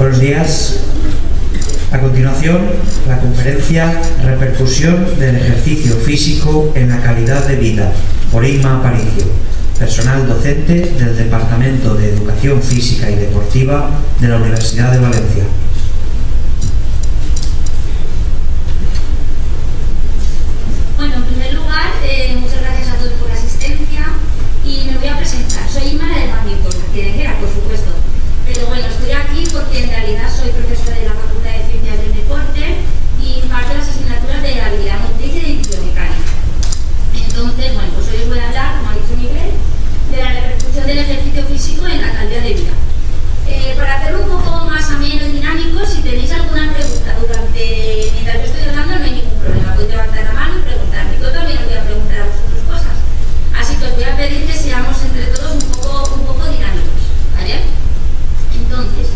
Buenos días. A continuación, la conferencia Repercusión del ejercicio físico en la calidad de vida, por Inma Aparicio, personal docente del Departamento de Educación Física y Deportiva de la Universidad de Valencia. Bueno, en primer lugar, muchas gracias a todos por la asistencia y me voy a presentar. Soy Inma del badminton, querenguera, por supuesto. Pero bueno, estoy aquí porque en realidad soy profesora de la Facultad de Ciencias del Deporte y imparto las asignaturas de habilidad motriz y de biomecánica. Entonces, bueno, pues hoy os voy a hablar, como ha dicho Miguel, de la repercusión del ejercicio físico en la calidad de vida. Para hacerlo un poco más ameno y dinámico, si tenéis alguna pregunta mientras yo estoy hablando, no hay ningún problema. Podéis levantar la mano y preguntarme. Yo también os voy a preguntar a vosotros cosas. Así que os voy a pedir que seamos entre todos un poco dinámicos, ¿vale? Entonces,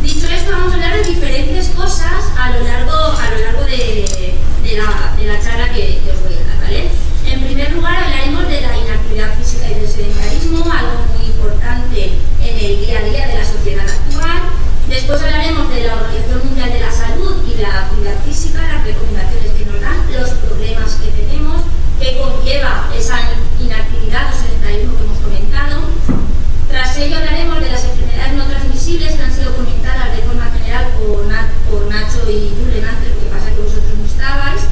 dicho esto, vamos a hablar de diferentes cosas a lo largo de la charla que os voy a dar, ¿vale? En primer lugar, hablaremos de la inactividad física y del sedentarismo, algo muy importante en el día a día de la sociedad actual. Después hablaremos de la Organización Mundial de la Salud y de la actividad física, las recomendaciones que nos dan, los problemas que tenemos, que conlleva esa inactividad o sedentarismo que hemos comentado. Tras ello hablaremos de las enfermedades no transmisibles que han sido comentadas de forma general por Nacho y Julen antes, lo que pasa que vosotros no estabais.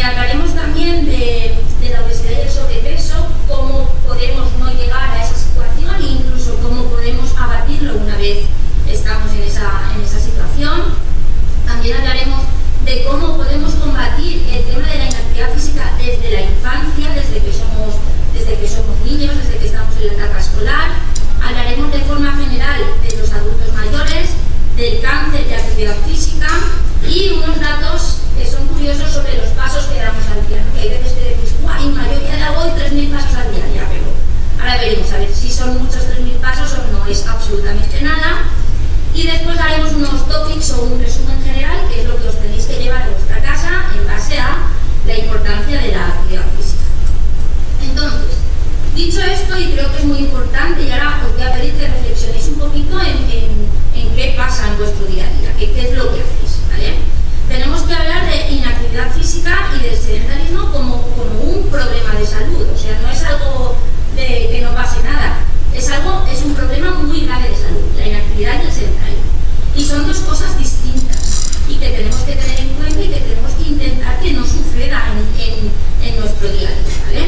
Hablaremos también de la obesidad y el sobrepeso, cómo podemos no llegar a esa situación e incluso cómo podemos abatirlo una vez estamos en esa situación. También hablaremos de cómo podemos combatir el tema de la inactividad física desde la infancia, desde que somos niños, desde que estamos en la etapa escolar. Hablaremos de forma general de los adultos mayores, del cáncer de actividad física y unos datos que son curiosos sobre los pasos que damos al día, ¿no? Que hay veces que decís, ¡guay, mayoría de hago 3.000 pasos al día! Ya, pero ahora veremos a ver si son muchos 3.000 pasos o no es absolutamente nada. Y después haremos unos topics o un resumen general, que es lo que os tenéis que llevar a vuestra casa en base a la importancia de la actividad física. Entonces, dicho esto, y creo que es muy importante, y ahora os voy a pedir que reflexionéis un poquito en qué pasa en vuestro día a día, qué es lo que hacéis, ¿vale? Tenemos que hablar de inactividad física y del sedentarismo como un problema de salud, o sea, no es algo de que no pase nada, es un problema muy grave de salud, la inactividad y el sedentarismo. Y son dos cosas distintas y que tenemos que tener en cuenta y que tenemos que intentar que no suceda en nuestro día a día, ¿vale?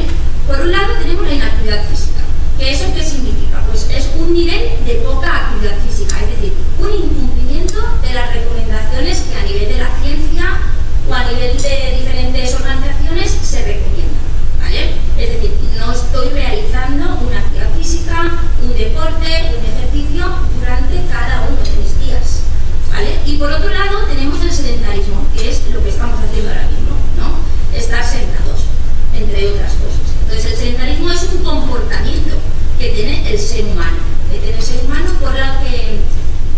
Por un lado tenemos la inactividad física, que ¿eso qué significa? Pues es un nivel de poca actividad física, es decir, un incumplimiento de las recomendaciones que a nivel de la ciencia o a nivel de diferentes organizaciones se recomiendan, ¿vale? Es decir, no estoy realizando una actividad física, un deporte, un ejercicio durante cada uno de mis días, ¿vale? Y por otro lado tenemos el sedentarismo, que es lo que estamos haciendo ahora mismo, ¿no? Estar sentados, entre otras cosas. Entonces el sedentarismo es un comportamiento que tiene el ser humano, por lo que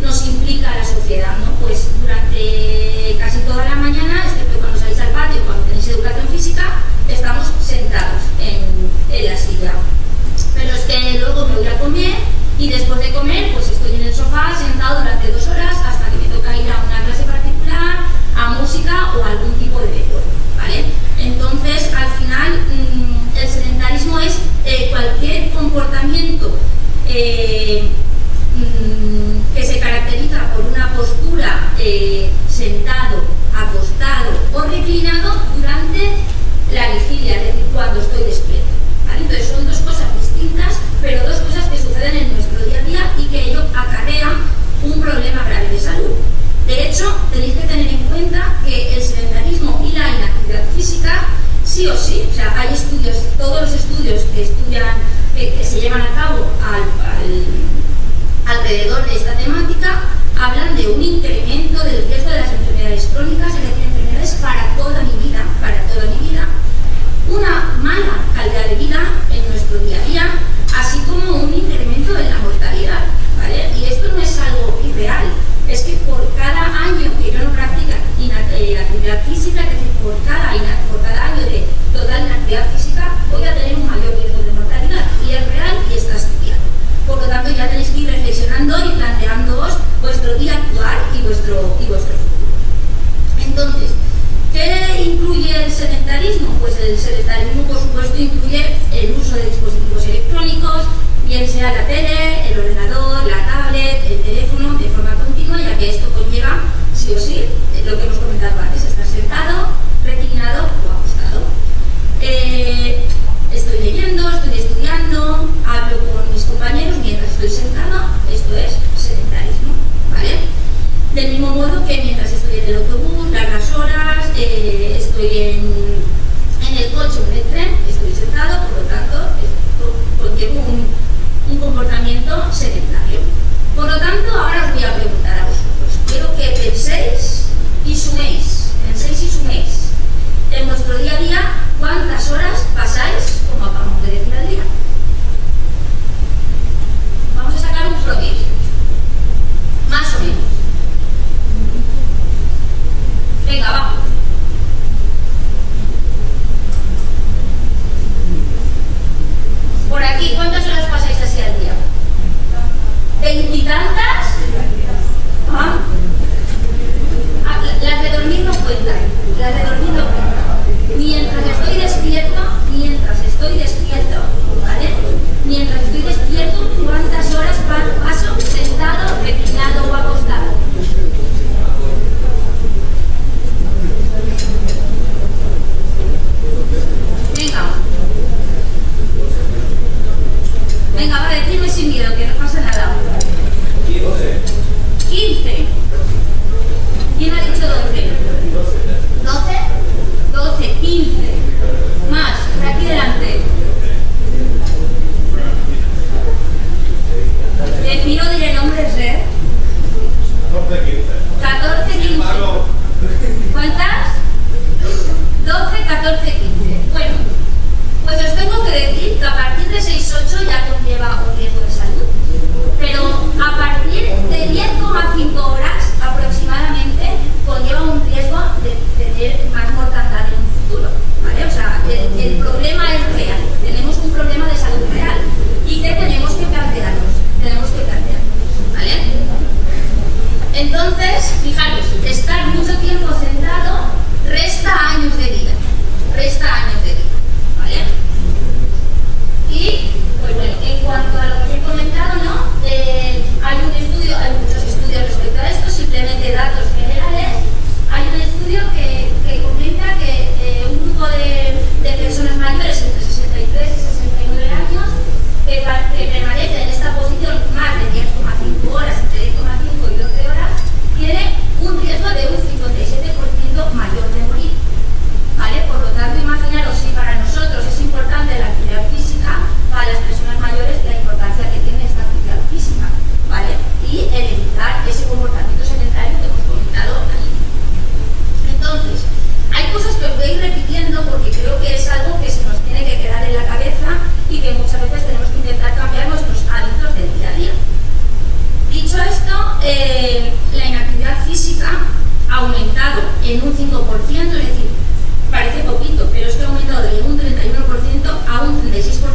nos implica a la sociedad, ¿no? Pues durante casi toda la mañana, excepto cuando salís al patio, cuando tenéis educación física, estamos sentados en la silla. Pero es que luego me voy a comer y después de comer pues estoy en el sofá sentado durante 2 horas hasta que me toca ir a una clase particular, a música o a algún tipo de deporte, ¿vale? Entonces al final el sedentarismo es cualquier comportamiento que se caracteriza por una postura sentado, acostado o reclinado durante la vigilia, es decir, cuando estoy despierto, ¿vale? Entonces son dos cosas distintas, pero dos cosas que suceden en nuestro día a día y que ello acarrea un problema grave de salud. De hecho, tenéis que tener en cuenta que el sedentarismo y la inactividad física, sí o sí, o sea, hay estudios, todos los estudios que se llevan a cabo alrededor de esta temática, hablan de un incremento del riesgo de las enfermedades crónicas, es decir, enfermedades para toda mi vida, una mala calidad de vida en nuestro día a día, así como un incremento de la mortalidad, ¿vale? Y esto no es algo irreal, es que por cada año que yo no practique actividad física, es decir, por cada año de total inactividad física, voy a tener un mayor riesgo de mortalidad, y es real y está estudiado. Por lo tanto, ya tenéis que ir reflexionando y planteándoos vuestro día actual. incluye el sedentarismo? Pues el sedentarismo, por supuesto, incluye el uso de dispositivos electrónicos, bien sea la tele, el ordenador, la tablet, el teléfono, de forma continua, ya que esto conlleva, sí o sí, lo que hemos comentado antes, estar sentado, reclinado o acostado. Estoy leyendo, estoy estudiando, hablo con mis compañeros mientras estoy sentado, esto es sedentarismo, ¿vale? Del mismo modo que mientras estoy en el autobús, largas horas, estoy en el coche o en el tren, estoy sentado, por lo tanto, conllevo un comportamiento sedentario. Por lo tanto, ahora os voy a preguntar a vosotros. Quiero que penséis y suméis, en vuestro día a día, ¿cuántas horas pasáis, como acabamos de decir, al día? Vamos a sacar un promedio, más o menos. Venga, vamos. Por aquí, ¿cuántas horas pasáis así al día? ¿Veintitantas? ¿Ah? Las de dormir no cuentan. Las de dormir no cuentan. Mientras estoy despierto, ¿vale? Mientras estoy despierto, ¿cuántas horas paso sentado, reclinado o acostado? Venga, va, decirme sin miedo, que no pasa nada. 15. ¿Quién ha dicho 12? 12. 12, 15. Más, por aquí delante. Decido diré nombres, ¿eh? 14, 15. ¿Cuántas? 12, 14, 15. Bueno, pues os tengo que decir que a partir de 6-8 ya conlleva un riesgo de salud. Pero a partir de 10,5 horas aproximadamente conlleva un riesgo de tener más mortandad en un futuro, ¿vale? O sea, el problema es real, tenemos un problema de salud real y que tenemos que plantearnos, ¿vale? Entonces, fijaros, estar mucho tiempo sentado resta años de vida, ¿vale? Y, pues bueno, en cuanto a lo que os he comentado, ¿no? Hay muchos estudios respecto a esto, simplemente datos generales. Hay un estudio que comenta que un grupo de personas mayores entre 63 y 69 años que permanecen en esta posición más de 10,5 horas, entre 10,5 y 12 horas, tiene un riesgo de un 57% mayor de morir, ¿vale? Por lo tanto, imaginaros si para nosotros es importante la actividad física, para las personas mayores la importancia que tiene esta actividad física, ¿vale? Y el evitar ese comportamiento sedentario que hemos comentado allí. Entonces, hay cosas que os voy a ir repitiendo porque creo que es algo que se nos tiene que quedar en la cabeza y que muchas veces tenemos que intentar cambiar nuestros hábitos del día a día. Dicho esto, la inactividad física ha aumentado en un 5%, es decir, parece poquito, pero es que ha aumentado de un 31% a un 36%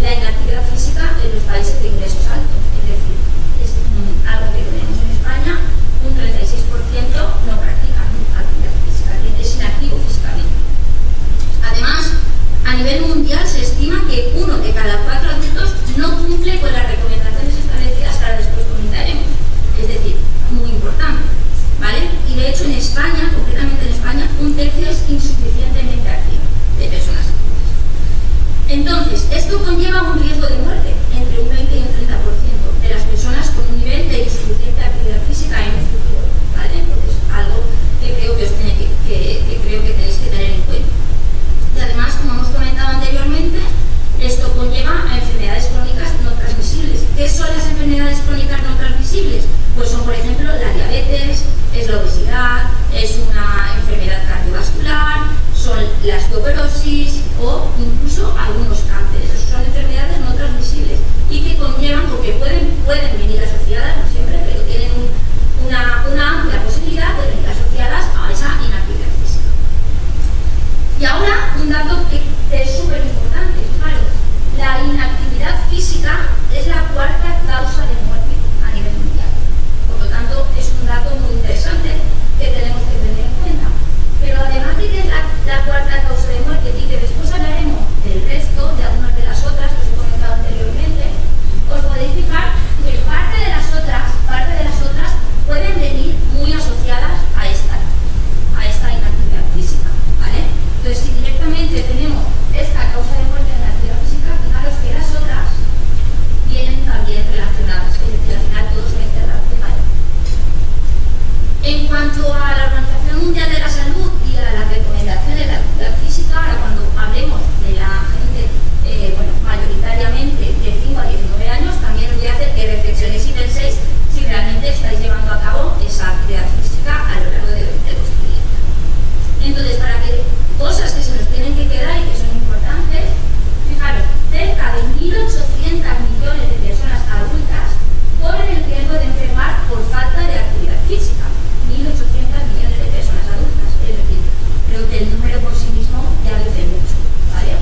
la inactividad física en los países de ingresos altos. Es decir, es algo que tenemos en España, un 36% no practica actividad física, es inactivo físicamente. Además, a nivel mundial se estima que 1 de cada 4 adultos no cumple con las recomendaciones establecidas que ahora después comentaremos. Es decir, muy importante, ¿vale? Y de hecho en España, concretamente en España, un tercio es insuficientemente activo de personas activas. Entonces, esto conlleva un riesgo de muerte entre un 20 y un 30% de las personas con un nivel de insuficiente actividad física en un futuro, ¿vale? Entonces, algo que creo que tenéis que tener en cuenta. Y además, como hemos comentado anteriormente, esto conlleva a enfermedades crónicas no transmisibles. ¿Qué son las enfermedades crónicas no transmisibles? Pues son, por ejemplo, la diabetes, es la obesidad, es una enfermedad cardiovascular, son la osteoporosis o incluso algunos cánceres. Esas son enfermedades no transmisibles y que conllevan, porque pueden venir asociadas, no siempre, pero tienen una amplia posibilidad de venir asociadas a esa inactividad física. Y ahora, un dato que es súper importante, fijaros, la inactividad física es la cuarta causa de muerte a nivel mundial. Por lo tanto, es un dato muy interesante que tenemos que tener en cuenta. Pero además de que es la cuanto a la Organización Mundial de la Salud y a las recomendaciones de la actividad física, ahora cuando hablemos de la gente, mayoritariamente de 5 a 19 años, también os voy a hacer que reflexionéis y penséis si realmente estáis llevando a cabo esa actividad física a lo largo de vuestra vida. Entonces, para que cosas que se nos tienen que quedar y que son importantes, fijaros, cerca de 1.800 millones de personas adultas corren el riesgo de enfermar por falta de actividad física. 1.800 millones de personas adultas, es decir, creo que el número por sí mismo ya dice mucho, ¿vale?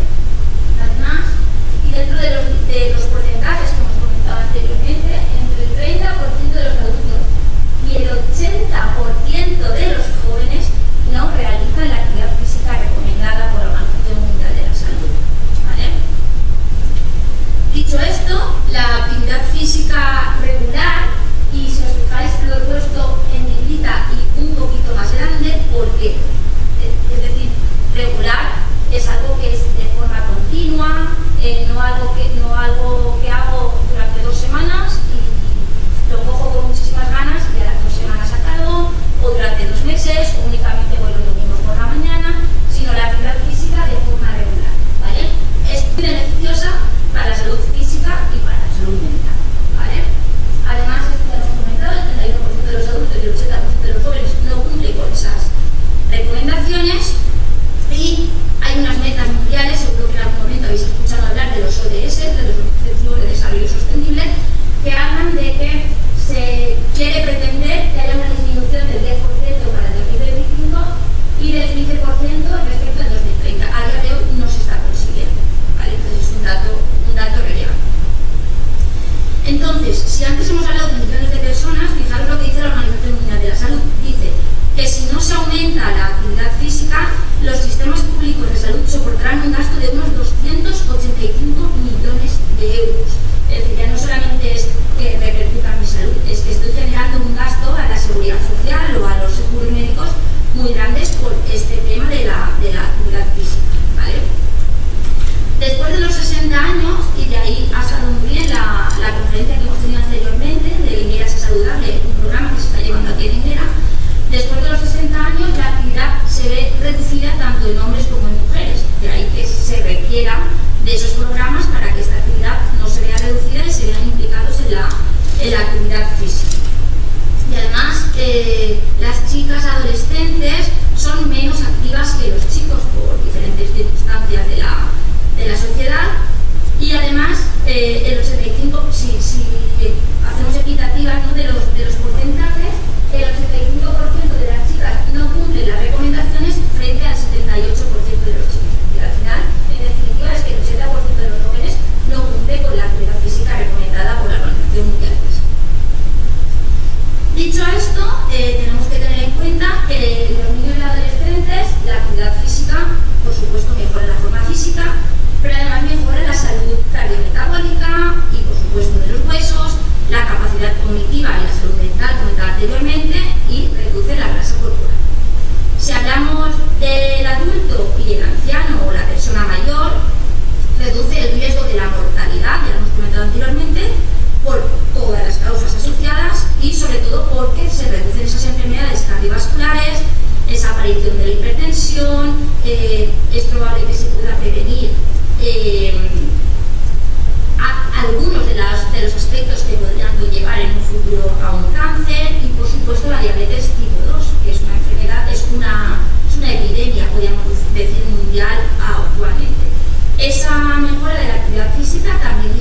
Además, y dentro de los porcentajes que hemos comentado anteriormente, entre el 30% de los adultos y el 80% de los jóvenes no realizan la actividad física recomendada por la Organización Mundial de la Salud, ¿vale? Dicho esto, la actividad física regular, y si os fijáis lo he puesto en negrita y un poquito más grande, porque, es decir, regular es algo que es de forma continua, no algo que hago durante 2 semanas y lo cojo con muchísimas ganas y a las 2 semanas acabo, o durante 2 meses, o únicamente voy los domingos por la mañana, sino la actividad física de forma regular, ¿vale? Es muy beneficiosa para la salud física y para la salud mental, ¿vale? Además, esto ya lo hemos comentado, el 31% de los adultos y el 80% de los jóvenes no cumplen con esas recomendaciones, y hay unas metas mundiales, seguro que en algún momento habéis escuchado hablar de los ODS, de los Objetivos de Desarrollo Sostenible, que hablan de que se quiere pretender que haya una disminución del 10% para el 2025 y del 15% respecto al 2030. A día de hoy no se está consiguiendo, ¿vale? Entonces es un dato relevante. Entonces, si antes hemos hablado de millones de personas, fijaros lo que dice la Organización Mundial de la Salud. Dice que si no se aumenta la actividad física, los sistemas públicos de salud soportarán un gasto de unos 285 millones de euros. Es decir, ya no solamente es que repercuta en mi salud, es que estoy generando un gasto a la seguridad social o a los seguros médicos muy grandes por este tema de la actividad física, ¿vale? Después de los 60 años, y de ahí ha estado muy bien la conferencia que hemos tenido anteriormente de Lingueras Saludable, un programa que se está llevando aquí en Linguera, después de los 60 años la actividad se ve reducida tanto en hombres como en mujeres, de ahí que se requiera de esos programas para que esta actividad no se vea reducida y se vean implicados en la actividad física. Y además, las chicas adolescentes son menos activas que los chicos por diferentes circunstancias de la sociedad, y además el 85, si hacemos equitativas, ¿no?, de los porcentajes, el 85% de las chicas no cumplen las recomendaciones frente al 78% de los chicos. Y al final, en definitiva, es que el 80% de los jóvenes no cumple con la actividad física recomendada por la Organización Mundial de la Salud. Dicho esto, tenemos que tener en cuenta que los niños y adolescentes, la actividad física, por supuesto, mejora la forma física, pero además mejora la salud cardiometabólica y, por supuesto, de los huesos, la capacidad cognitiva y la salud mental, comentada anteriormente, y reduce la grasa corporal. Si hablamos del adulto y el anciano o la persona mayor, reduce el riesgo de la mortalidad, ya lo hemos comentado anteriormente, por todas las causas asociadas y sobre todo porque se reducen esas enfermedades cardiovasculares, esa aparición de la hipertensión, es probable que se pueda prevenir algunos de los aspectos que podrían conllevar en un futuro a un cáncer, y por supuesto la diabetes tipo 2, que es una enfermedad, es una epidemia, podríamos decir, mundial actualmente. Esa mejora de la actividad física también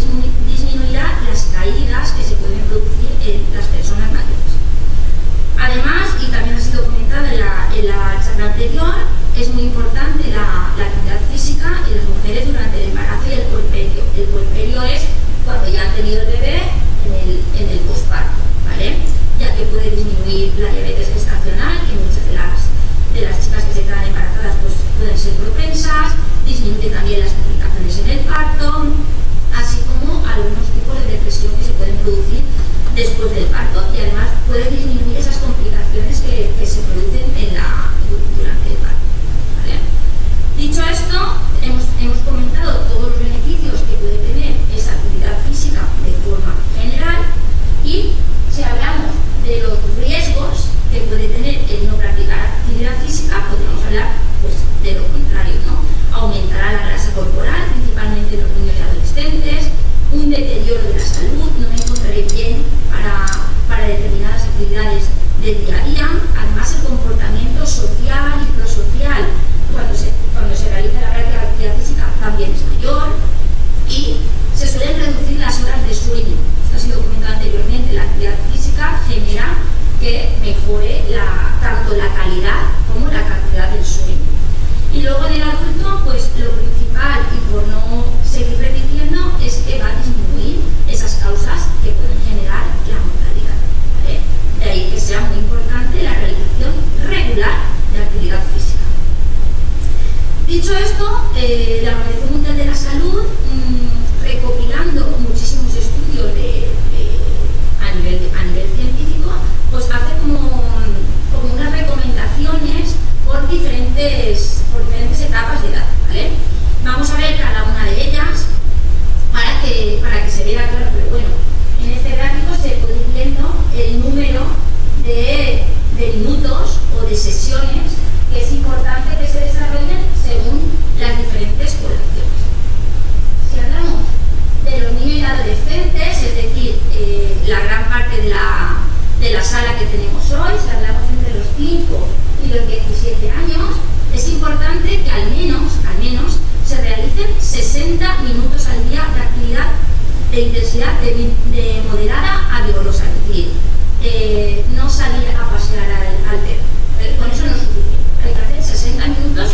disminuirá las caídas que se pueden producir en las personas mayores. Además, y también ha sido comentado en la charla anterior, es muy importante la actividad física en las mujeres durante el embarazo y el puerperio. El puerperio es cuando ya han tenido el bebé en el posparto, ¿vale? Ya que puede disminuir la diabetes gestacional, que muchas de las chicas que se quedan embarazadas pues pueden ser propensas, disminuye también las complicaciones en el parto, así como algunos tipos de depresión que se pueden producir después del parto, y además puede disminuir esas complicaciones que se producen durante el parto, ¿vale? Dicho esto, hemos comentado todos los beneficios que puede tener esa actividad física de forma general, y si hablamos de los riesgos que puede tener el actividades del día a día. Además, el comportamiento social y prosocial cuando se realiza la práctica de actividad física también es mayor, y se suelen reducir las horas de sueño. Esto ha sido comentado anteriormente. La actividad física genera que mejore tanto la calidad como la cantidad del sueño. Y luego en el adulto, pues lo principal, y por no seguir repitiendo, es que va a disminuir esas causas que pueden generar la mortalidad, ¿vale? De ahí que sea muy importante la realización regular de actividad física. Dicho esto, la Organización Mundial de la Salud, recopilando muchísimos estudios a nivel científico, pues hace como unas recomendaciones por diferentes etapas de edad, ¿vale? Vamos a ver cada una de ellas para que se vea claro, pero bueno, en este gráfico se puede ir viendo el número de minutos o de sesiones que es importante que se desarrollen según las diferentes poblaciones. Si hablamos de los niños y adolescentes, es decir, la gran parte de la sala que tenemos hoy, si hablamos entre los 5 y los 17 años, es importante que al menos se realicen 60 minutos al día de actividad de intensidad de moderada a vigorosa, es decir, no salir a pasear al perro. Con eso no es suficiente, hay que hacer 60 minutos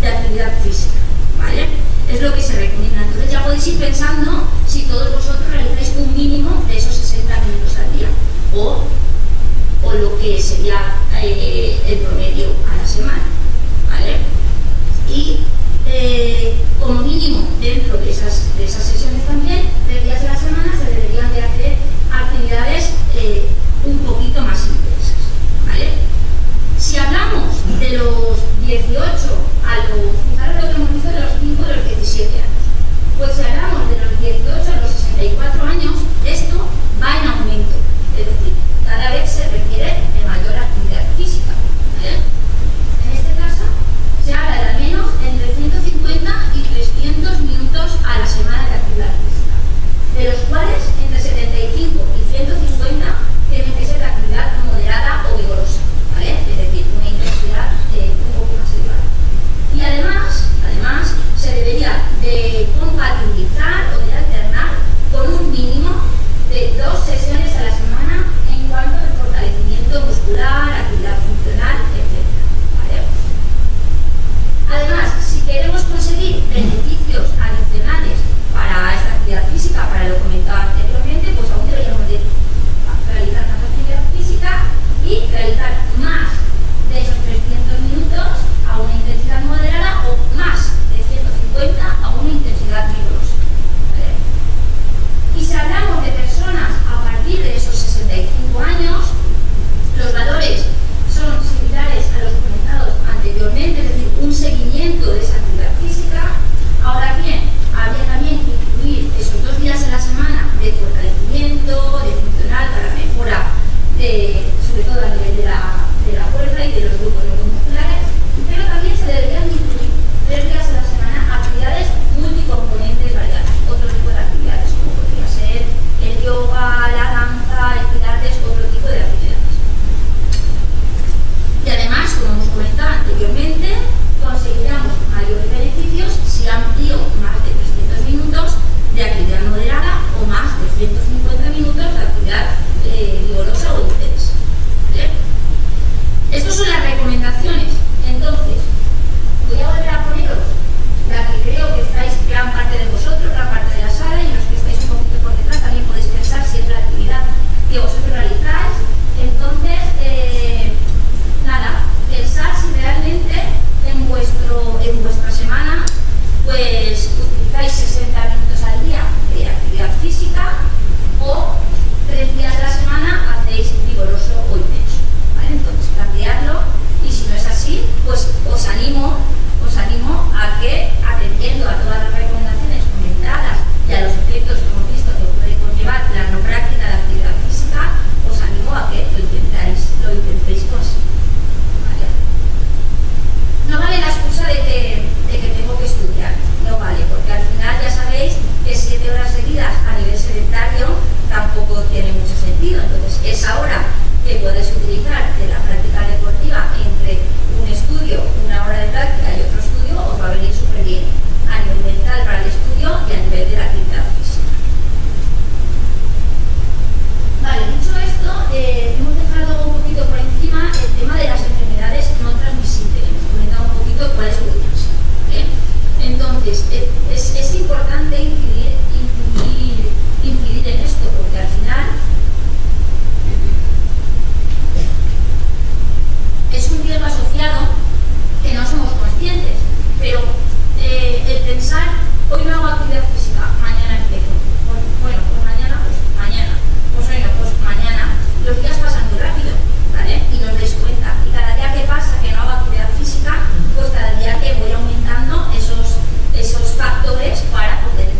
de actividad física, ¿vale? Es lo que se recomienda. Entonces ya podéis ir pensando si todos vosotros realizáis un mínimo de esos 60 minutos al día o lo que sería el promedio a la semana, ¿vale? Y como mínimo dentro de esas sesiones también, 3 días de la semana se deberían de hacer actividades un poquito más intensas, ¿vale? Si hablamos de los 18 a los, fijaros lo que hemos visto de los 5 a los 17 años, pues si hablamos de los 18 a los 64 años, esto va en aumento, es decir, cada vez se requiere de mayor actividad física, ¿vale? En este caso, se habla de al menos entre 150 y 300 minutos a la semana de actividad física, de los cuales entre 75 y 150 tienen que ser de actividad moderada o vigorosa, ¿vale? Es decir, una intensidad un poco más elevada. Y además se debería de compatibilizar o de alternar con un mínimo de 2 sesiones a la semana en cuanto al fortalecimiento muscular, actividad funcional, etc., ¿vale? Además, si queremos conseguir beneficios adicionales para esta actividad física, para lo comentado anteriormente, pues aún deberíamos de realizar más actividad física y realizar más de esos 300 minutos a una intensidad moderada o más de 150 a una intensidad vigorosa, ¿vale? Y si hablamos de personas a partir de esos 65 años, los valores son similares a los comentados anteriormente, es decir, un seguimiento de esa actividad física. Ahora bien, habría también que incluir esos 2 días a la semana de fortalecimiento, de funcional para mejora, sobre todo a nivel de la fuerza y de los grupos neuromusculares, pero también se deberían incluir 3 días a la semana actividades multicomponentes variadas, otro tipo de actividades como podría ser el yoga, la danza, el pilates, otro tipo de actividades. Y además, como hemos comentado anteriormente, conseguiremos mayores beneficios si amplío más de 300 minutos de actividad moderada o más de 150 minutos de actividad vigorosa o intensa, ¿vale? Estas son las recomendaciones. Entonces, voy a volver a poneros la que creo que estáis gran parte de vosotros, gran parte de la sala, y los que estáis un poquito por detrás también podéis pensar si es la actividad que vosotros realizáis. Entonces, nada, pensar si realmente en vuestra semana pues utilizáis 60 minutos al día de actividad física o 3 días a la semana hacéis vigoroso o intenso, ¿vale? Entonces, plantearlo rápido, ¿vale? Y no os dais cuenta. Y cada día que pasa que no hago actividad física, pues cada día que voy aumentando esos factores para poder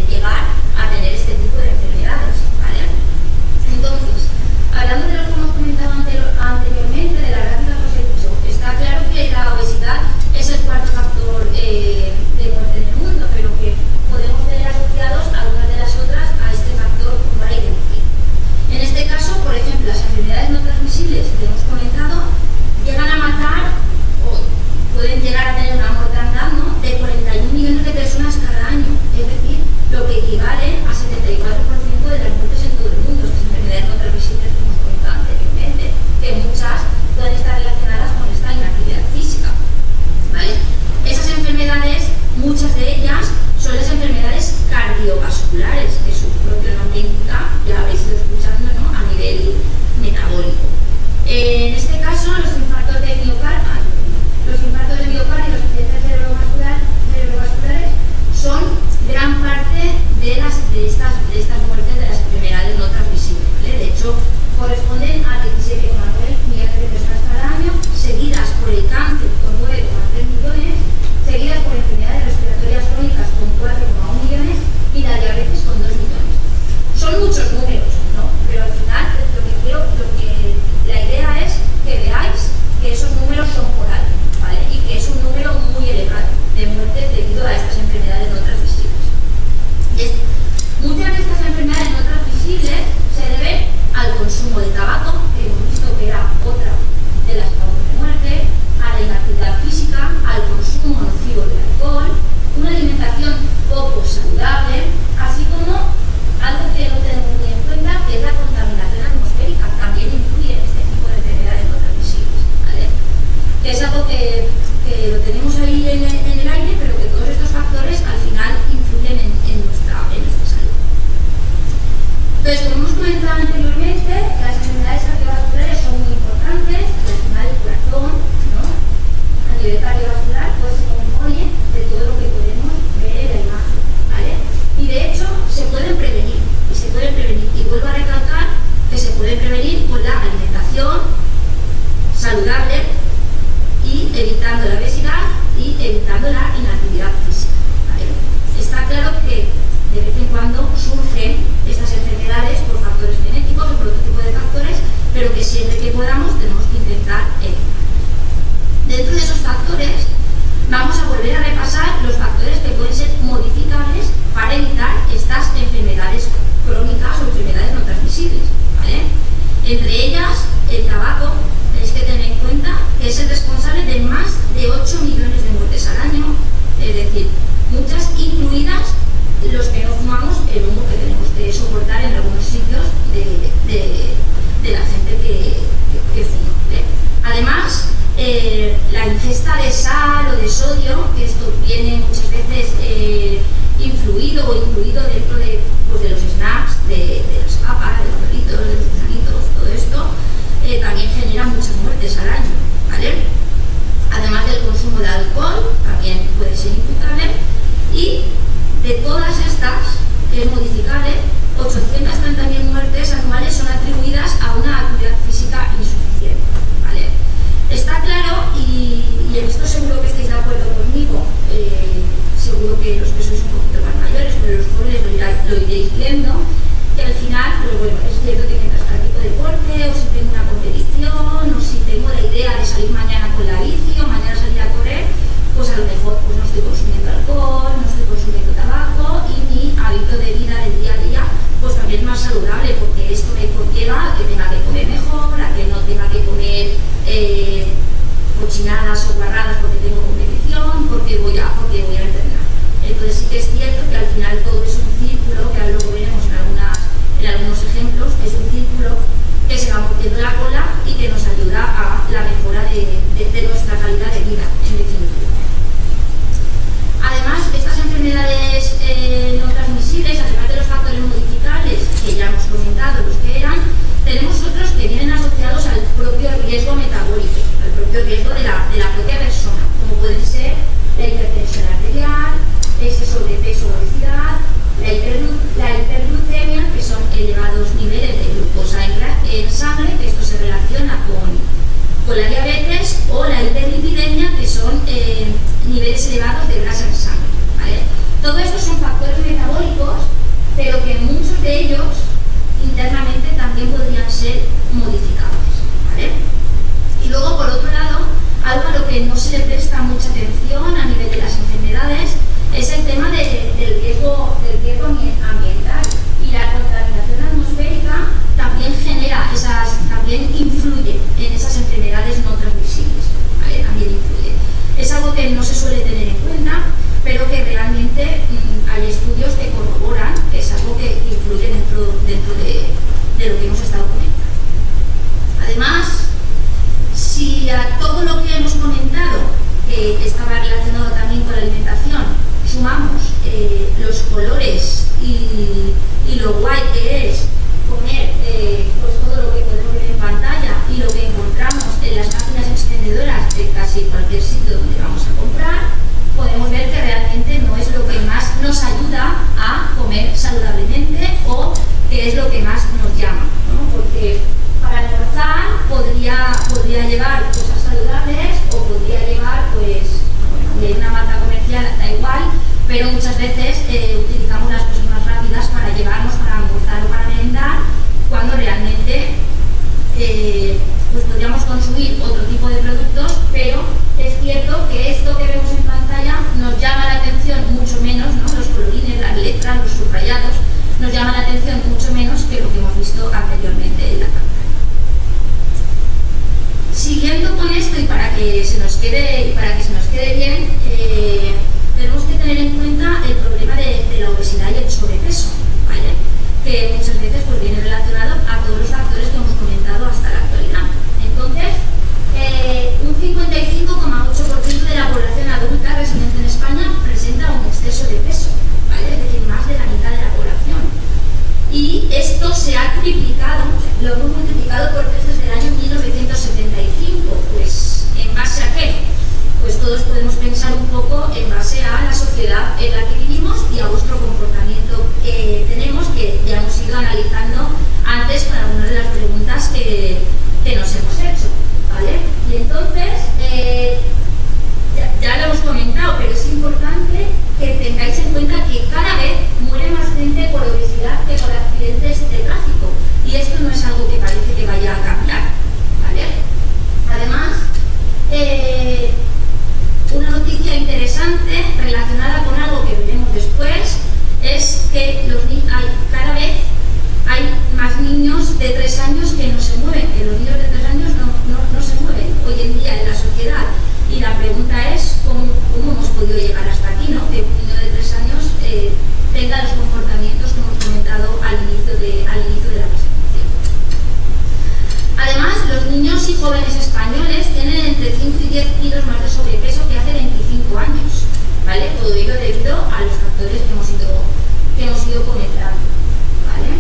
llegar a tener este tipo de enfermedades, ¿vale? Entonces, hablando de lo que hemos comentado anteriormente, de la rápida prosecución, está claro que la obesidad es el cuarto factor de muerte en el mundo, pero que podemos tener asociados algunas de las otras a este factor como la identidad. En este caso, por ejemplo, las enfermedades no transmisibles que hemos comentado llegan a matar o pueden llegar a tener una mortandad, ¿no?, de 41 millones de personas cada año, es decir, lo que equivale a 74% de las muertes en todo el mundo. Estas enfermedades no transmisibles que hemos comentado anteriormente, que muchas pueden estar relacionadas con esta inactividad física, ¿vale? Esas enfermedades, muchas de ellas son las enfermedades cardiovasculares, que su propio nombre indica, ya habéis ido escuchando, ¿no?, a nivel metabólico. En este caso, los infartos de miocardio y los accidentes cerebrovasculares son gran parte de estas muertes de las enfermedades no transmisibles, ¿vale? De hecho, corresponden a 17,9 millones de personas cada año, seguidas por el cáncer con 9,3 millones, seguidas por enfermedades respiratorias crónicas con 4,1 millones y la diabetes con 2 millones. Son muchos números, ¿no? Pero al final la idea es que veáis que esos números son por algo, ¿vale? Y que es un número muy elevado de muertes debido a estas enfermedades no transmisibles. Muchas de estas enfermedades no transmisibles se deben al consumo de tabaco, que hemos visto que era otra de las causas de muerte, a la inactividad física, al consumo nocivo de alcohol, una alimentación poco saludable, así como algo que no tenemos muy en cuenta, que es la contaminación atmosférica, también influye en este tipo de enfermedades no transmisibles, ¿vale? Que es algo que lo tenemos ahí en el aire, pero que todos estos factores al final influyen en nuestra salud. Entonces, como hemos comentado anteriormente, las enfermedades cardiovasculares son muy importantes, al final el corazón, ¿no?, a nivel cardiovascular, pues se compone de todo lo que podemos ver en la imagen, ¿vale? Y de hecho, se pueden prevenir, y vuelvo a recalcar que se pueden prevenir con la alimentación saludable y evitando la obesidad y evitando la inactividad física, ¿vale? Está claro que de vez en cuando surgen estas enfermedades por factores genéticos o por otro tipo de factores, pero que siempre que podamos tenemos que intentar evitar. Dentro de esos factores vamos a volver a repasar los factores que pueden ser modificables para evitar estas enfermedades crónicas o enfermedades no transmisibles, ¿vale? Entre ellas, el tabaco, tenéis que tener en cuenta que es el responsable de más de 8 millones de muertes al año, es decir, muchas incluidas los que no fumamos, el humo que tenemos que soportar en algunos sitios de la gente que fuma, ¿vale? Además, la ingesta de sal o de sodio, que esto viene muchas veces influido o incluido dentro de los snacks, de las papas, de los doritos, de los gusanitos, todo esto, también genera muchas muertes al año, ¿vale? Además del consumo de alcohol, también puede ser imputable, y de todas estas, que es modificable, 830.000 muertes anuales son atribuidas a una actividad física insuficiente, ¿vale? Está claro, y en esto seguro que estáis de acuerdo conmigo, seguro que los que sois un poquito más mayores, pero los jóvenes lo iréis viendo, que al final, pues bueno, es cierto que mientras practico deporte, o si tengo una competición, o si tengo la idea de salir mañana con la bici, o mañana salir a correr, pues a lo mejor pues no estoy consumiendo alcohol, no estoy consumiendo tabaco, y mi hábito de vida del día a día pues también es más saludable, porque esto me conlleva a que tenga que comer mejor, a que no tenga que comer cochinadas o guarradas porque tengo competición, porque voy a entrenar. Entonces sí que es cierto que al final todo es un círculo, que ahora luego veremos en algunos ejemplos, es un círculo que se va mordiendo la cola y que nos ayuda a la mejora de nuestra calidad de vida, en definitiva. Además, estas enfermedades no transmisibles, además de los factores modificables que ya hemos comentado, los que eran, tenemos otros que vienen asociados al propio riesgo metabólico, al propio riesgo de la propia persona, como pueden ser la hipertensión arterial, exceso de peso o obesidad, la hiperglucemia, que son elevados niveles de glucosa en sangre, que esto se con la diabetes o la hiperlipidemia, que son niveles elevados de grasa en sangre, ¿vale? Todo esto son factores metabólicos, pero que muchos de ellos internamente también podrían ser modificables, ¿vale? Y luego, por otro lado, algo a lo que no se le presta mucha atención a nivel de las enfermedades es el tema del riesgo ambiental, y la contaminación atmosférica también también influye en esas enfermedades no transmisibles, ¿vale? También influye. Es algo que no se suele tener en cuenta, pero que realmente hay estudios que corroboran que es algo que influye dentro de lo que hemos estado comentando. Además, si a todo lo que hemos comentado, que estaba relacionado también con la alimentación, sumamos los colores y lo guay que es comer pues todo lo que podemos ver en pantalla y lo que encontramos en las máquinas expendedoras de casi cualquier sitio donde vamos a comprar, podemos ver que realmente no es lo que más nos ayuda a comer saludablemente o que es lo que más nos llama, ¿no? Porque para almorzar podría llevar cosas saludables o podría llevar, pues, bueno, de una marca comercial, da igual, pero muchas veces utilizamos las cosas más rápidas para llevarnos para almorzar o para merendar, cuando realmente pues podríamos consumir otro tipo de productos, pero es cierto que esto que vemos en pantalla nos llama la atención mucho menos, ¿no? Los colorines, las letras, los subrayados, nos llaman la atención mucho menos que lo que hemos visto anteriormente en la pantalla. Siguiendo con esto y para que se nos quede bien, tenemos que tener en cuenta el problema de la obesidad y el sobrepeso, ¿vale? Que muchas veces pues, viene relacionado a todos los factores que hemos comentado hasta la actualidad. Entonces, un 55,8% de la población adulta residente en España presenta un exceso de peso, ¿vale? Es decir, más de la mitad de la población. Y esto se ha triplicado, lo hemos multiplicado por 3 desde el año 1975. Pues, ¿en base a qué? Pues todos podemos pensar un poco en base a la sociedad en la que vivimos y a vuestro comportamiento que tenemos, que ya hemos ido analizando antes con algunas de las preguntas que nos hemos hecho, ¿vale? Y entonces, ya lo hemos comentado, pero es importante que tengáis en cuenta que cada vez muere más gente por obesidad que por accidentes de tráfico, y esto no es algo que parece que vaya a cambiar, ¿vale? Además, una noticia interesante relacionada con algo que veremos después es que cada vez hay más niños de 3 años que no se mueven, que los niños de 3 años no se mueven hoy en día en la sociedad. Y la pregunta es cómo hemos podido llegar hasta aquí, ¿no? Que un niño de 3 años tenga los comportamientos que hemos comentado al inicio de la presentación. Además, los niños y jóvenes españoles tienen entre 5 y 10 kilos más de sobrepeso que hace 25 años, ¿vale? Todo ello debido a los factores que hemos ido comentando, ¿vale?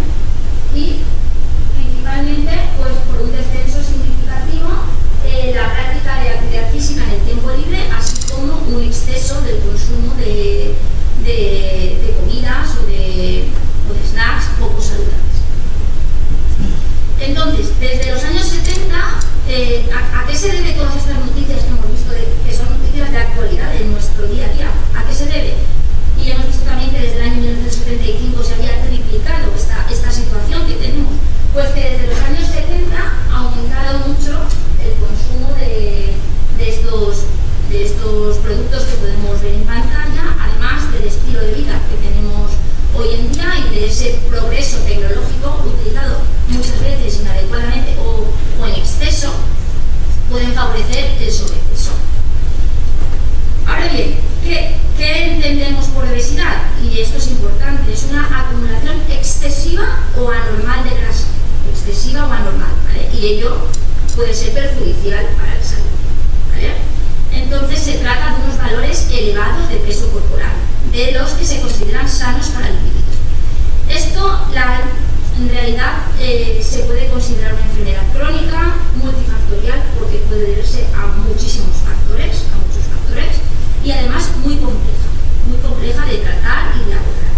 Y principalmente pues, por un descenso significativo la práctica de actividad física en el tiempo libre, así como un exceso del consumo de comidas o de snacks poco saludables. Entonces, desde los años 70, ¿a qué se debe todas estas noticias que hemos visto, que son noticias de actualidad en nuestro día a día? ¿A qué se debe? Y hemos visto también que desde el año 1975 se había triplicado esta situación que tenemos. Pues que desde los años 70 ha aumentado mucho el consumo de estos productos que podemos ver en pantalla, además del estilo de vida que tenemos hoy en día y de ese progreso tecnológico utilizado muchas veces inadecuadamente o en exceso, pueden favorecer el sobrepeso. Ahora bien, ¿qué entendemos por obesidad? Y esto es importante, es una acumulación excesiva o anormal de grasa, excesiva o anormal, ¿vale? Y ello puede ser perjudicial para la salud, ¿vale? Entonces se trata de unos valores elevados de peso corporal, de los que se consideran sanos para el individuo. Esto, en realidad, se puede considerar una enfermedad crónica, multifactorial, porque puede deberse a muchos factores, y además muy compleja de tratar y de abordar.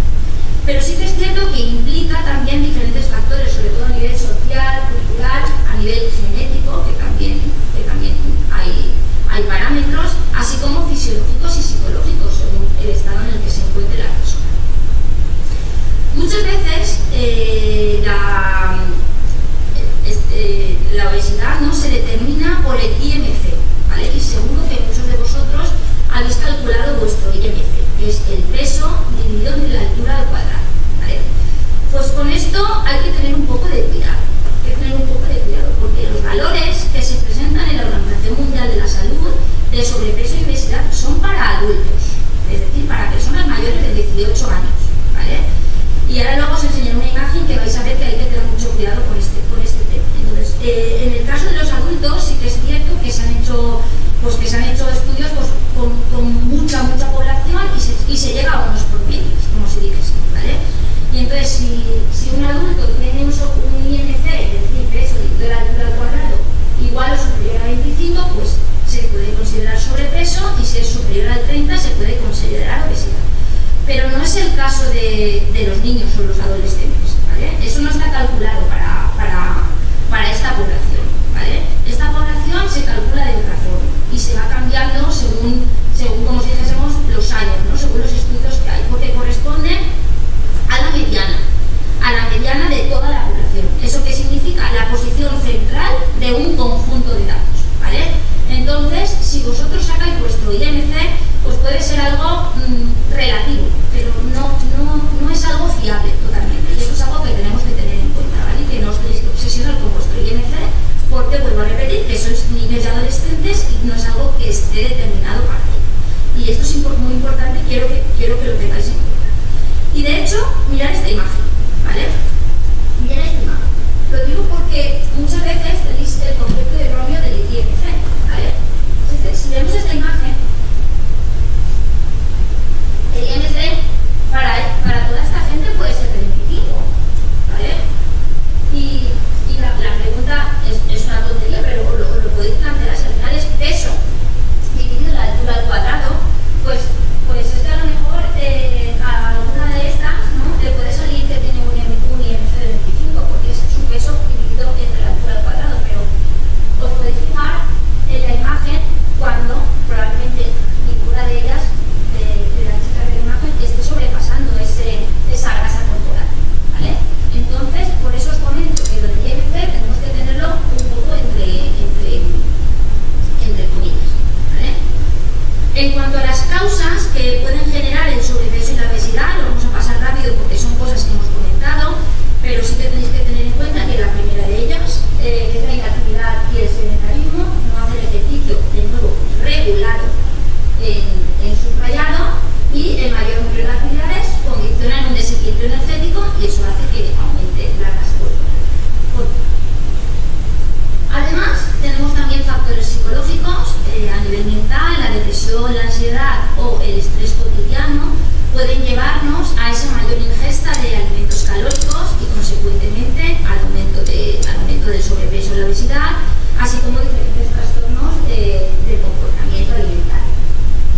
Pero sí que es cierto que implica también diferentes factores, sobre todo a nivel social, cultural, a nivel genético, que también por el IMC, ¿vale? Y seguro que muchos de vosotros habéis calculado vuestro IMC, que es el peso dividido entre la altura al cuadrado, ¿vale? Pues con esto hay que tener un poco de cuidado, porque los valores que se presentan en la Organización Mundial de la Salud de sobrepeso y obesidad son para adultos, es decir, para personas mayores de 18 años, ¿vale? Y ahora luego os enseñaré una imagen que vais a ver que hay que tener mucho cuidado con este tema. Entonces, en el caso de los adultos sí que es cierto que se han hecho estudios pues, con mucha población y se llega a unos promedios, como se dice, ¿vale? Y entonces, si un adulto tiene un IMC, es decir, peso de la altura al cuadrado, igual o superior a 25, pues se puede considerar sobrepeso, y si es superior al 30 se puede considerar obesidad. Pero no es el caso de los niños o los adolescentes, ¿vale? Eso no está calculado para esta población, ¿vale? Esta población se calcula de otra forma y se va cambiando según como si dijésemos, los años, ¿no? Según los estudios que hay, porque corresponde a la mediana de toda la población. ¿Eso qué significa? La posición central de un conjunto de datos, ¿vale? Entonces, si vosotros sacáis vuestro IMC, pues puede ser algo relativo, pero no es algo fiable totalmente. Y eso es algo que tenemos que tener en cuenta, ¿vale? Que no os tenéis que obsesionar con vuestro IMC, porque vuelvo a repetir que sois niños y adolescentes y no es algo que esté determinado para ello. Y esto es muy importante, quiero que lo tengáis en cuenta. Y de hecho, mirad esta imagen, ¿vale? Mirad esta imagen. Lo digo porque muchas veces tenéis el concepto erróneo del IMC, ¿vale? Entonces, si vemos esta imagen, el IMC para toda esta gente puede ser 25, ¿vale? Y la pregunta es una tontería, pero lo podéis plantear, si al final es peso dividido la altura al cuadrado, pues es que a lo mejor a alguna de estas, ¿no?, le puede salir que tiene un IMC de 25, porque es su peso dividido entre la altura al cuadrado, pero os podéis fijar en la imagen cuando probablemente ninguna de ellas, de las chicas de la imagen, esté sobrepasando esa grasa corporal, ¿vale? Entonces, por eso os comento que lo del IMC tenemos que tenerlo un poco entre comillas, ¿vale? En cuanto a las causas que pueden generar el sobrepeso y la obesidad, lo vamos a pasar rápido porque son cosas que hemos comentado, pero sí que tenéis que tener en cuenta que la primera de ellas es la inactividad y el sedentarismo, no hacer ejercicio, de nuevo, regulado en subrayado, y el mayor número de actividades condicionan un desequilibrio energético y eso hace que aumente la grasa corporal. Además, tenemos también factores psicológicos a nivel mental. La depresión, la ansiedad o el estrés cotidiano pueden llevarnos a esa mayor ingesta de alimentos calóricos y consecuentemente al aumento del sobrepeso y la obesidad, así como diferentes trastornos del comportamiento alimentario.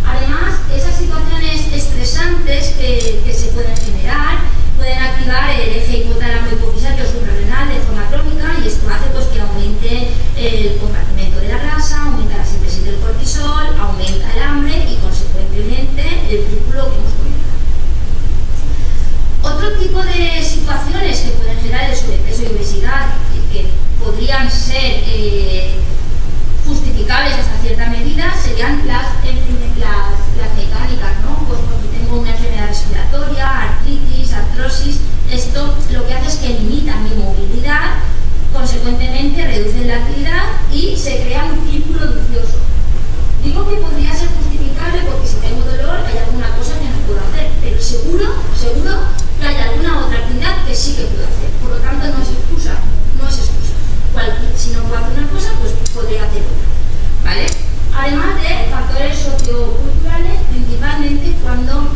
Además, esas situaciones estresantes que se pueden generar pueden activar el eje hipotálamo hipofisario suprarrenal de forma crónica, y esto hace pues que aumente el compartimento de la grasa, aumenta la síntesis del cortisol, aumenta el hambre y consecuentemente el círculo que hemos comentado. Otro tipo de situaciones que pueden generar el sobrepeso y obesidad y que podrían ser justificables hasta cierta medida serían las mecánicas, ¿no? Pues cuando tengo una enfermedad respiratoria, artritis, artrosis, esto lo que hace es que limita mi movilidad, consecuentemente reducen la actividad y se crea un círculo vicioso. Digo que podría ser justificable porque si tengo dolor hay alguna cosa que no puedo hacer, pero seguro que hay alguna otra actividad que sí que puedo hacer. Por lo tanto, no es excusa. Si no puedo hacer una cosa, pues podré hacer otra, ¿vale? Además de factores socioculturales, principalmente cuando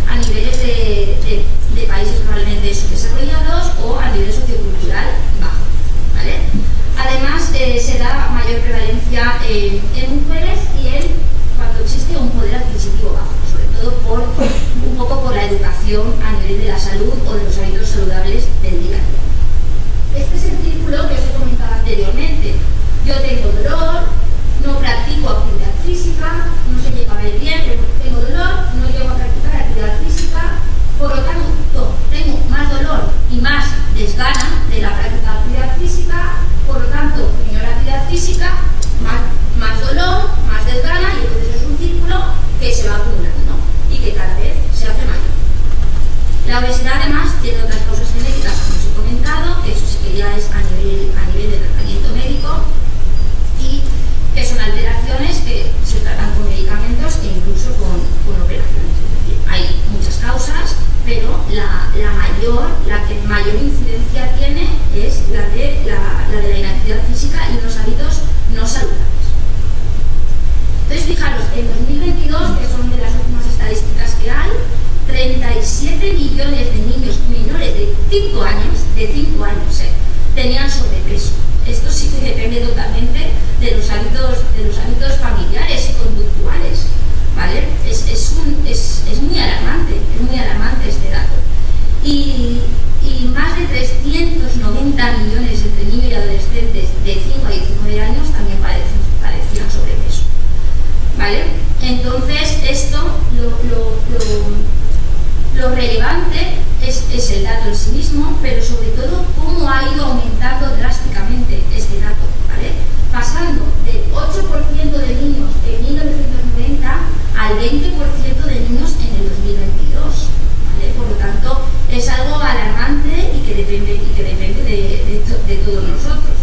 a niveles de países probablemente subdesarrollados o a nivel sociocultural bajo, ¿vale? Además, se da mayor prevalencia en mujeres y cuando existe un poder adquisitivo bajo, sobre todo un poco por la educación a nivel de la salud o de los hábitos saludables del día a día. Este es el círculo que os he comentado anteriormente. Yo tengo dolor, no practico actividad física, no se llega a ver bien, pero tengo dolor, no llego a practicar actividad física, por lo tanto tengo más dolor y más desgana de la práctica de actividad física, por lo tanto menor actividad física actividad física y unos hábitos no saludables. Entonces, fijaros, en 2022, que son de las últimas estadísticas que hay, 37 millones de niños menores de 5 años, tenían sobrepeso. Esto sí que depende totalmente de los hábitos familiares y conductuales, ¿vale? Es muy alarmante este dato. Y más de 390 millones entre niños y adolescentes de 5 a 19 años también padecían sobrepeso, ¿vale? Entonces, esto, lo relevante es el dato en sí mismo, pero sobre todo cómo ha ido aumentando drásticamente este dato, ¿vale? Pasando del 8% de niños en 1990 al 20% de niños en el 2022, ¿vale? Por lo tanto, es algo alarmante y que depende de todos nosotros,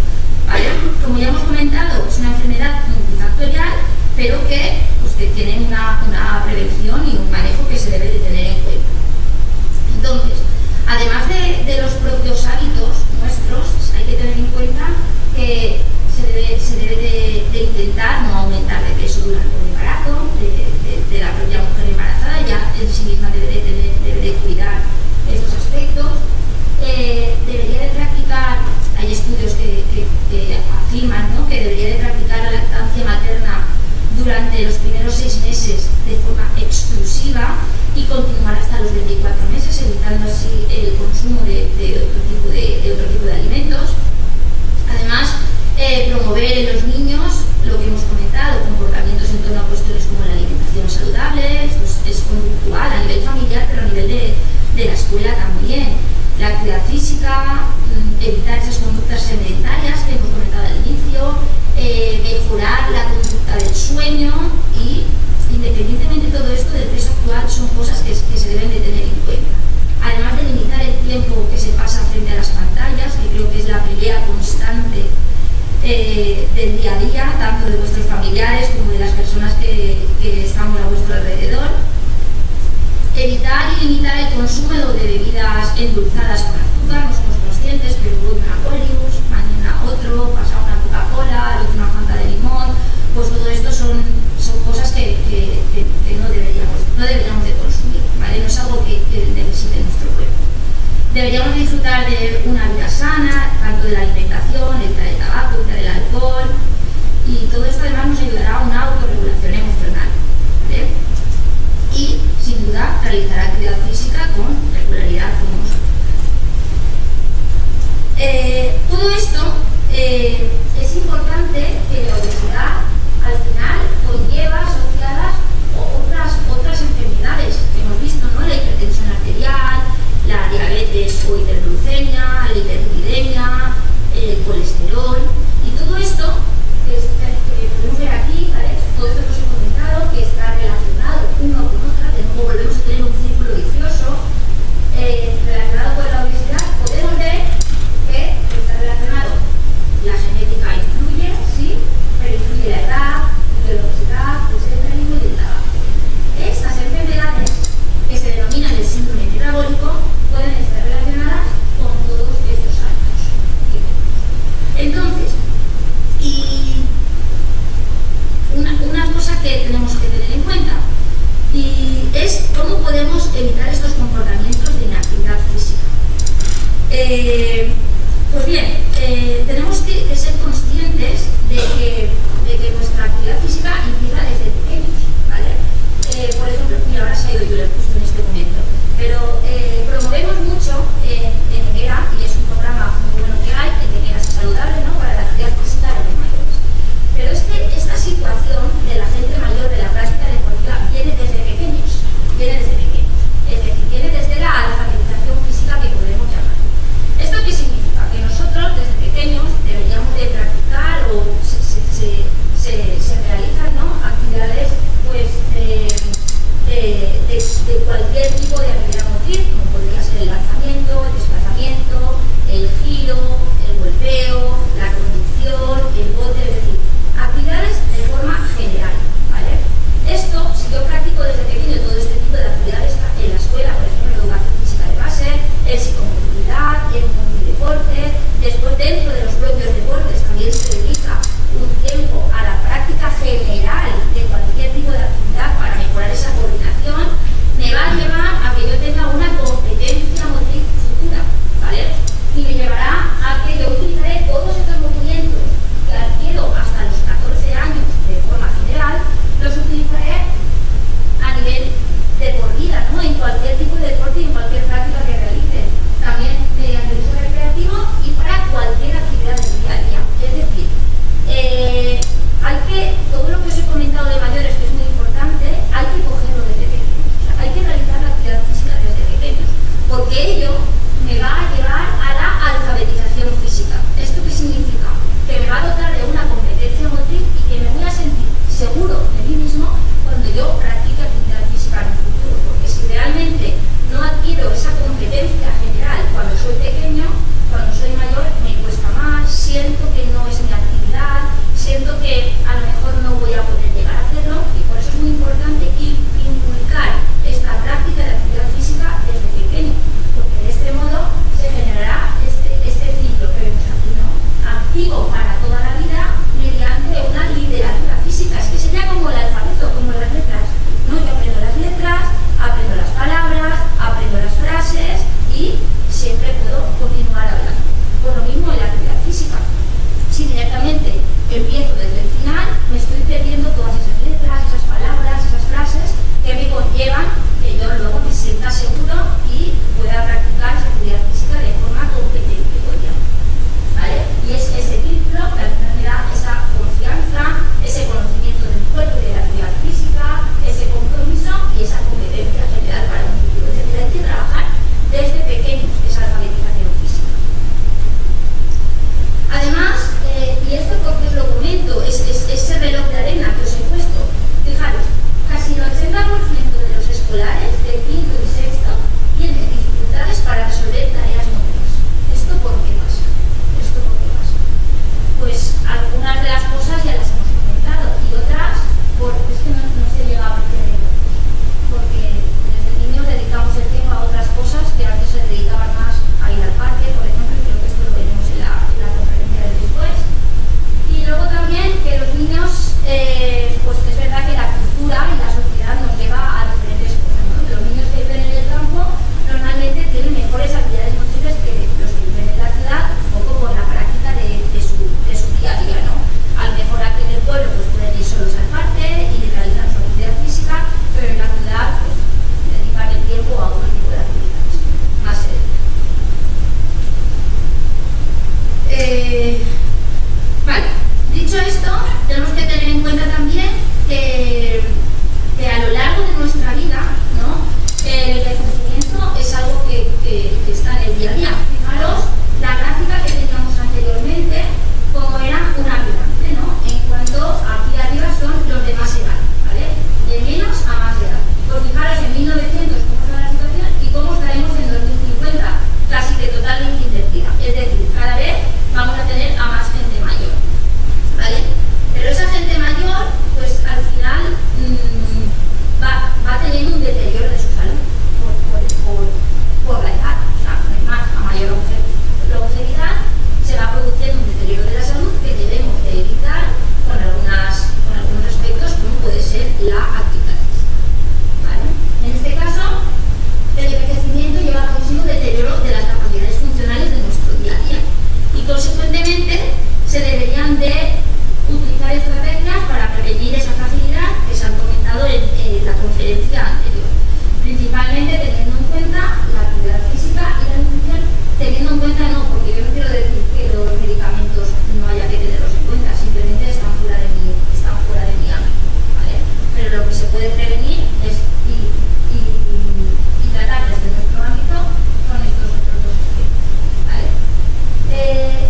¿vale? Como ya hemos comentado, es una enfermedad multifactorial, pero que tiene una prevención y un manejo que se debe de tener en cuenta. Entonces, además de los propios hábitos nuestros, hay que tener en cuenta que se debe de intentar no aumentar de peso durante el embarazo de la propia mujer embarazada, ya en sí misma debe de cuidar estos aspectos. Debería de practicar, hay estudios que afirman, ¿no?, que debería de practicar la lactancia materna durante los primeros 6 meses de forma exclusiva y continuar hasta los 24 meses, evitando así el consumo de otro tipo de alimentos. Además, promover en los niños lo que hemos comentado, comportamientos en torno a cuestiones como la alimentación saludable. Esto es conductual a nivel familiar, pero a nivel de la escuela también. La actividad física, evitar esas conductas sedentarias que hemos comentado al inicio, mejorar la conducta del sueño y, independientemente de todo esto, del peso actual, son cosas que se deben de tener en cuenta. Además de limitar el tiempo que se pasa frente a las pantallas, que creo que es la pelea constante del día a día, tanto de vuestros familiares como de las personas que estamos a vuestro alrededor. Evitar y limitar el consumo de bebidas endulzadas con azúcar. No somos conscientes, pero hoy una Orius, mañana otro, pasado una Coca-Cola, luego una Fanta de limón. Pues todo esto son cosas que no deberíamos de consumir, ¿vale? No es algo que necesite nuestro cuerpo. Deberíamos disfrutar de una vida sana, tanto de la alimentación, evitar el tabaco, evitar el alcohol, y todo esto además nos ayudará a una autorregulación emocional, ¿vale? Y, sin duda, realizar actividad física con regularidad, como hemos hablado. Todo esto es importante que la obesidad al final conlleva asociadas otras enfermedades que hemos visto, ¿no? La hipertensión arterial, la diabetes o hiperglucemia, la hiperlipidemia, el colesterol, y todo esto que podemos ver aquí, ¿vale? Todo esto que os he comentado, que está relacionado uno con otra, de nuevo volvemos a tener un círculo vicioso relacionado con la obesidad. Podemos ver que está relacionado, la genética influye, sí, pero influye la edad, la obesidad, el sedentarismo y el tabaco. Estas enfermedades, que se denominan el síndrome metabólico, pueden estar relacionadas con todos estos hábitos. Entonces, y una cosa que tenemos que tener en cuenta y es cómo podemos evitar estos comportamientos de inactividad física. Pues bien, tenemos que ser conscientes de que nuestra actividad física empieza desde pequeños, ¿vale? Por ejemplo, mira, ahora se ha ido Julen justo en este momento, pero promovemos mucho en Enguera, y es un programa muy bueno que hay, en Enguera es saludable, ¿no?, para la actividad física de los mayores. Pero es que esta situación de la gente mayor, de la práctica deportiva, viene desde pequeños, es decir, viene desde la alfabetización física, que podemos llamar. ¿Esto qué significa? Que nosotros desde pequeños deberíamos de las letras, aprendo las palabras, aprendo las frases y siempre puedo continuar hablando. Por lo mismo en la actividad física. Si directamente empiezo desde el final, me estoy perdiendo todas esas letras, esas palabras, esas frases que me conllevan que yo luego me sienta seguro y pueda practicar esa actividad física de forma competente. ¿Vale? Y es ese título que al final me da esa confianza, ese conocimiento del cuerpo y de la actividad física, ese compromiso y esa competencia general para un futuro. Es decir, hay que trabajar desde pequeños esa alfabetización física. Además, y esto porque os lo comento, es ese reloj de arena que os he puesto. Fijaros, casi el 80% de los escolares de quinto y sexto tienen dificultades para resolver tareas nuevas. ¿Esto por qué pasa? Pues algunas de las cosas ya las hemos comentado y otras es que no se llega a apreciar porque desde niños dedicamos el tiempo a otras cosas que antes se dedicaban más a ir al parque, por ejemplo, y creo que esto lo veremos en la conferencia de después. Y luego también que los niños, pues es verdad que la cultura y la sociedad nos lleva a diferentes cosas, ¿no? Los niños que viven en el campo normalmente tienen mejores habilidades motrices que los que viven en la ciudad, un poco por la práctica de su día a día, ¿no? A lo mejor aquí en el pueblo pues pueden ir solos al parque y realizar su actividad física, pero en la ciudad pues dedican el tiempo a otro tipo de actividades más serias. Vale, dicho esto, tenemos que tener en cuenta también que a lo largo de nuestra vida, ¿no? El reconocimiento es algo que está en el día a día. Fijaros la gráfica que teníamos anteriormente, como era una pirámide, ¿no? En cuanto aquí arriba son los de más edad, ¿vale? De menos a más edad. Pues fijaros en 1900 cómo está la situación y cómo estaremos en 2050, casi que totalmente invertida. Es decir, cada vez vamos a tener a más gente mayor, ¿vale? Pero esa gente mayor, pues al final va teniendo un deterioro de su salud por la edad. O sea, además, a mayor longevidad se va produciendo un deterioro de la salud que debemos de evitar con algunos aspectos como puede ser la actividad física, ¿vale? En este caso, el envejecimiento lleva consigo deterioro de las capacidades funcionales de nuestro día a día y consecuentemente se deberían de utilizar estrategias para prevenir esa fragilidad que se han comentado en la conferencia anterior, principalmente teniendo en cuenta la actividad física y la nutrición, teniendo en cuenta no, porque yo no quiero decir que los medicamentos no haya que tenerlos en cuenta, simplemente están fuera de mi ámbito, ¿vale? Pero lo que se puede prevenir es y tratar desde nuestro ámbito con estos otros dos aspectos, ¿vale?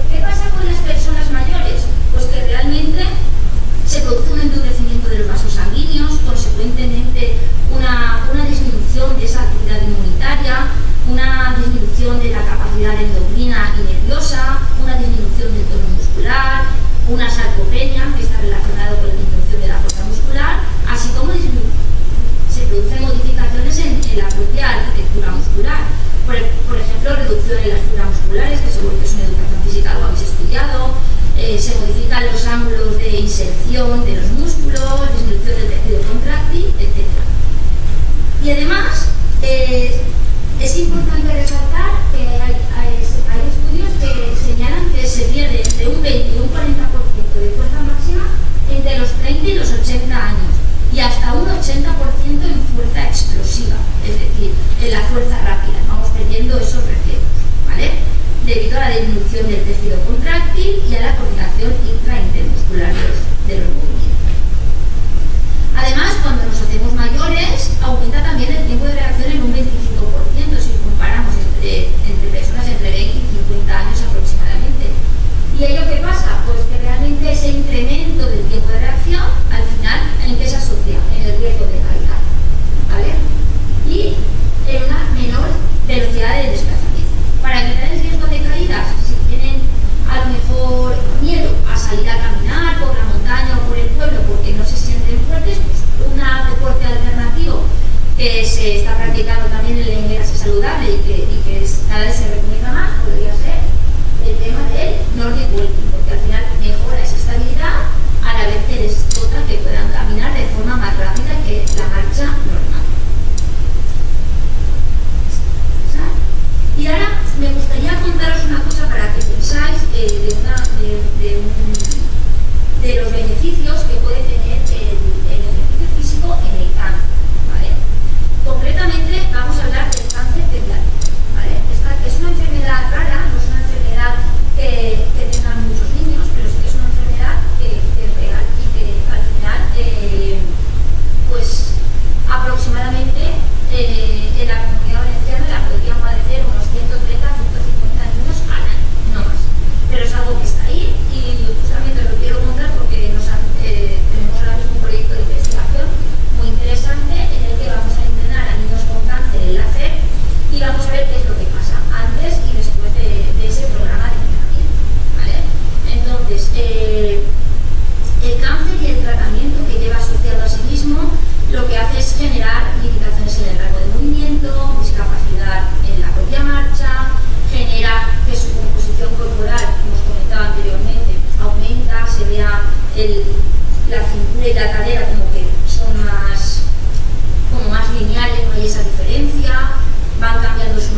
¿Qué pasa con las personas mayores? Pues que realmente se produce un endurecimiento de los vasos sanguíneos, consecuentemente una disminución de esa actividad inmunitaria, una disminución de la capacidad endocrina y nerviosa, una disminución del tono muscular, una sarcopenia que está relacionada con la disminución de la fuerza muscular, así como se producen modificaciones en la propia arquitectura muscular. Por ejemplo, reducción en las fibras musculares, que seguro que es una educación física, lo habéis estudiado. Se modifican los ángulos de inserción de los músculos, disminución del tejido contráctil, etc. Y además, es importante resaltar que hay estudios que señalan que se pierde entre un 20 y un 40% de fuerza máxima entre los 30 y los 80 años y hasta un 80% en fuerza explosiva, es decir, en la fuerza rápida. Vamos perdiendo esos reflejos, ¿vale? Debido a la disminución del tejido contráctil y a la coordinación intra- e intermuscular de los movimientos. Además, cuando nos hacemos mayores, aumenta también el tiempo de reacción en un 25% si comparamos entre personas entre 20 y 50 años aproximadamente. ¿Y ello qué pasa? Pues que realmente ese incremento del tiempo de reacción, al final, ¿en qué se asocia? En el riesgo de caída, ¿vale? Y en una menor velocidad de desplazamiento. Para evitar el riesgo de caídas, si tienen a lo mejor miedo a salir a caminar por la montaña o por el pueblo porque no se sienten fuertes, pues un deporte alternativo que se está practicando también en la Inglesa Saludable y que cada vez se recomienda más, podría ser el tema del Nordic Walking, porque al final mejora esa estabilidad a la vez que les toca que puedan caminar de forma más rápida que la marcha normal. de la cadera como que son más lineales, no hay esa diferencia, van cambiando su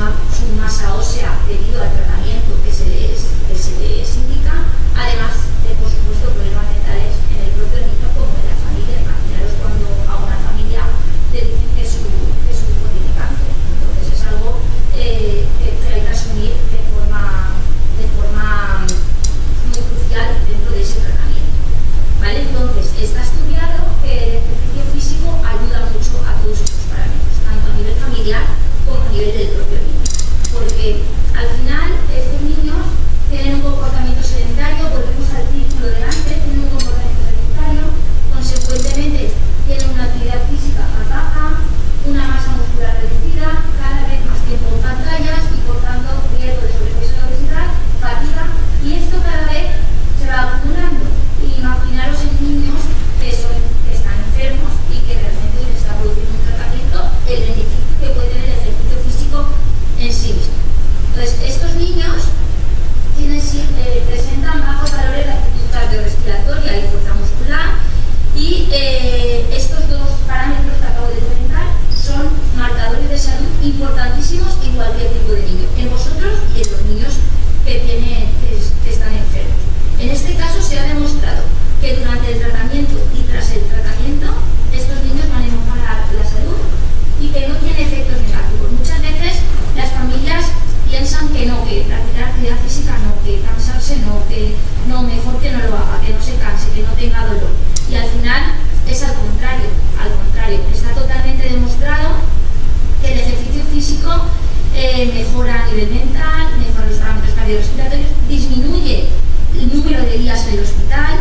masa ósea debido al tratamiento que se les indica, además de, por supuesto, problemas mentales en el propio niño como en la familia. Imaginaros cuando a una familia le dicen que su hijo tiene cáncer. Entonces es algo que hay que asumir de forma muy crucial dentro de ese tratamiento, ¿vale? Entonces está estudiado que el ejercicio físico ayuda mucho a todos estos parámetros, tanto a nivel familiar como a nivel del propio niño, porque al final estos niños tienen un comportamiento sedentario, volvemos al círculo de antes, tienen un comportamiento sedentario, consecuentemente tienen una actividad física más baja, una masa muscular reducida, cada vez más tiempo en pantallas y por tanto riesgo de sobrepeso y obesidad, fatiga, y esto cada vez se va acumulando. Y imaginaros en niños que están enfermos y que realmente les está produciendo un tratamiento, el beneficio que puede tener el ejercicio físico en sí mismo. Entonces, estos niños presentan bajos valores de actitud cardiorrespiratoria y fuerza muscular, y estos dos parámetros que acabo de comentar son marcadores de salud importantísimos en cualquier tipo de niño, en vosotros y en los niños que están enfermos. En este caso se ha demostrado que durante el tratamiento y tras el tratamiento estos niños van a mejorar la salud y que no tiene efectos negativos. Muchas veces las familias piensan que no, que practicar actividad física no, que cansarse no, que no, mejor que no lo haga, que no se canse, que no tenga dolor. Y al final es al contrario, está totalmente demostrado que el ejercicio físico mejora a nivel mental, mejora los parámetros cardiorrespiratorios, disminuye el número de días en el hospital,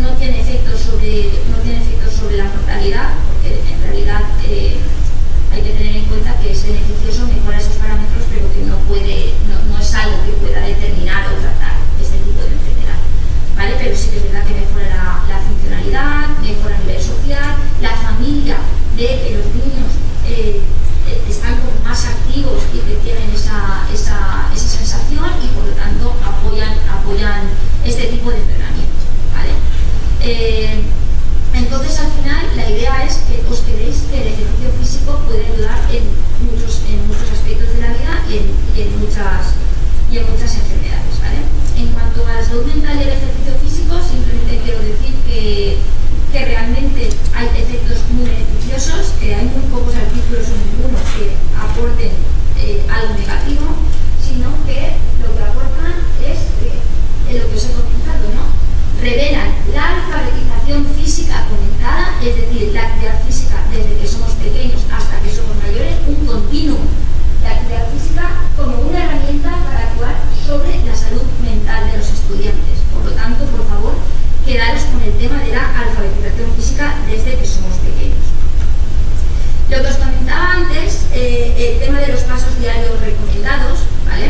no tiene efectos sobre la mortalidad, porque en realidad hay que tener en cuenta que es beneficioso mejorar esos parámetros, pero que no es algo que pueda determinar o tratar este tipo de enfermedad, ¿vale? Pero sí que es verdad que mejora la funcionalidad, mejora a nivel social, la familia ve que los niños están como más activos y que tienen esa sensación y por lo tanto apoyan este tipo de entrenamiento, ¿vale? Entonces al final la idea es que os quedéis que el ejercicio físico puede ayudar en muchos aspectos de la vida y en muchas enfermedades, ¿vale? En cuanto a la salud mental y el ejercicio físico, simplemente quiero decir que realmente hay efectos muy beneficiosos, que hay muy pocos artículos o ninguno que aporten algo negativo, sino que lo que aportan es lo que os he comentado, ¿no? Revelan la alfabetización física conectada, es decir, la actividad física desde que somos pequeños hasta que somos mayores, un continuum de actividad física como una herramienta para actuar sobre la salud mental de los estudiantes. Por lo tanto, por favor, quedaros con el tema de la alfabetización física desde que somos pequeños. Lo que os comentaba antes, el tema de los pasos diarios recomendados, ¿vale?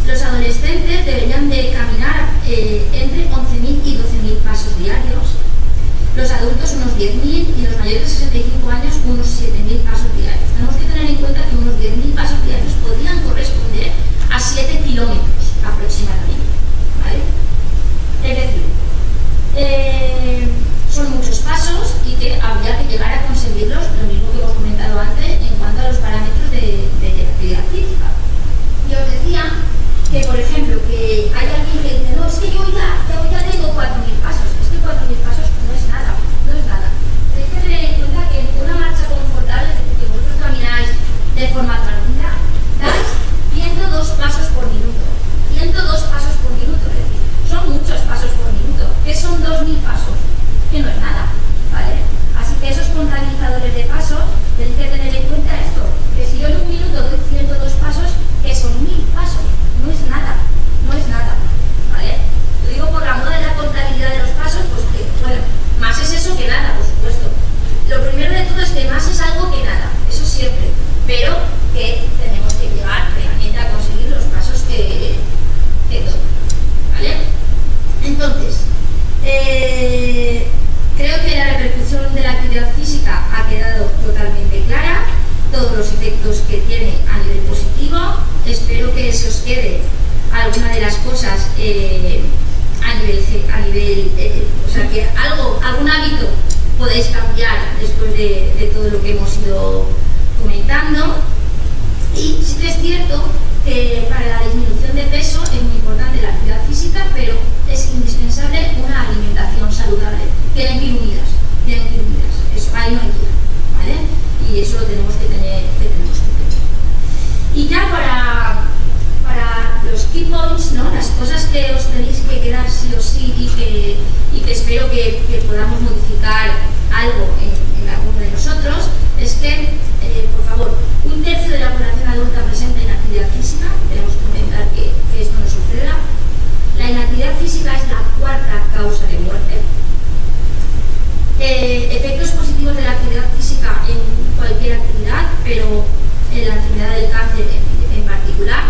Los adolescentes deberían de caminar entre 11.000 y 12.000 pasos diarios, los adultos unos 10.000 y los mayores de 65 años unos 7.000 pasos diarios. Tenemos que tener en cuenta que unos 10.000 pasos diarios podrían corresponder a 7 kilómetros aproximadamente, ¿vale? Es decir, son muchos pasos y que habría que llegar a conseguirlos, lo mismo que hemos comentado antes en cuanto a los parámetros de actividad física. Y os decía que, por ejemplo, que hay alguien que dice, no, es que yo ya tengo 4.000 pasos, es que 4.000 pasos no es nada, Tenéis que tener en cuenta que en una marcha confortable, es decir, que vosotros camináis de forma tranquila, dais 102 pasos por minuto, 102 pasos por minuto, es decir, son muchos pasos por minuto, que son 2.000 pasos, que no es nada, ¿vale? Así que esos contabilizadores de pasos tenéis que tener en cuenta esto, que si yo en un minuto doy 102 pasos, que son 1.000 pasos, no es nada, ¿vale? Lo digo por la moda de la contabilidad de los pasos, pues que, bueno, más es eso que nada, por supuesto. Lo primero de todo es que más es algo que nada, eso siempre, pero que tenemos que llegar realmente a conseguir los pasos que tocan, ¿vale? Entonces, creo que la repercusión de la actividad física ha quedado totalmente clara, todos los efectos que tiene a nivel positivo. Espero que se os quede alguna de las cosas a nivel algún hábito podéis cambiar después de todo lo que hemos ido comentando. Y sí que es cierto que para la disminución de peso es muy importante la actividad física, pero es indispensable una alimentación saludable. Tienen que ir unidas. Eso, ahí no hay duda, ¿vale? Y eso lo tenemos que tener. Y ya para los key points, ¿no? Las cosas que os tenéis que quedar sí o sí y que espero que podamos modificar algo en alguno de nosotros, es que, por favor, 1/3 de la población adulta presente en actividad física, tenemos que intentar que esto no suceda. La inactividad física es la 4ª causa de muerte. Efectos positivos de la actividad física en cualquier actividad, pero en la enfermedad del cáncer en particular.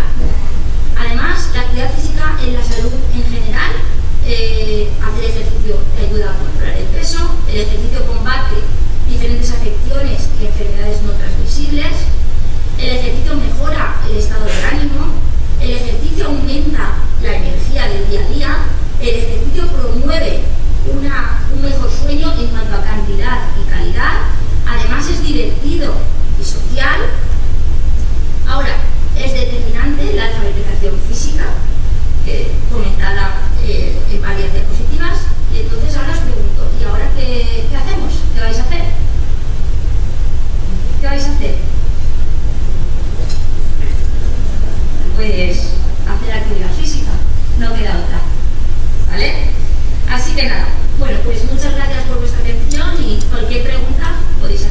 Además, la actividad física en la salud en general, hacer ejercicio te ayuda a controlar el peso, el ejercicio combate diferentes afecciones y enfermedades no transmisibles, el ejercicio mejora el estado de ánimo, el ejercicio aumenta la energía del día a día, el ejercicio promueve un mejor sueño en cuanto a cantidad y calidad, además es divertido y social. Ahora, es determinante la alfabetización física, comentada en varias diapositivas, y entonces ahora os pregunto, ¿y ahora qué hacemos? ¿Qué vais a hacer? ¿Qué vais a hacer? Pues hacer actividad física, no queda otra, ¿vale? Así que nada, bueno, pues muchas gracias por vuestra atención y cualquier pregunta podéis hacer.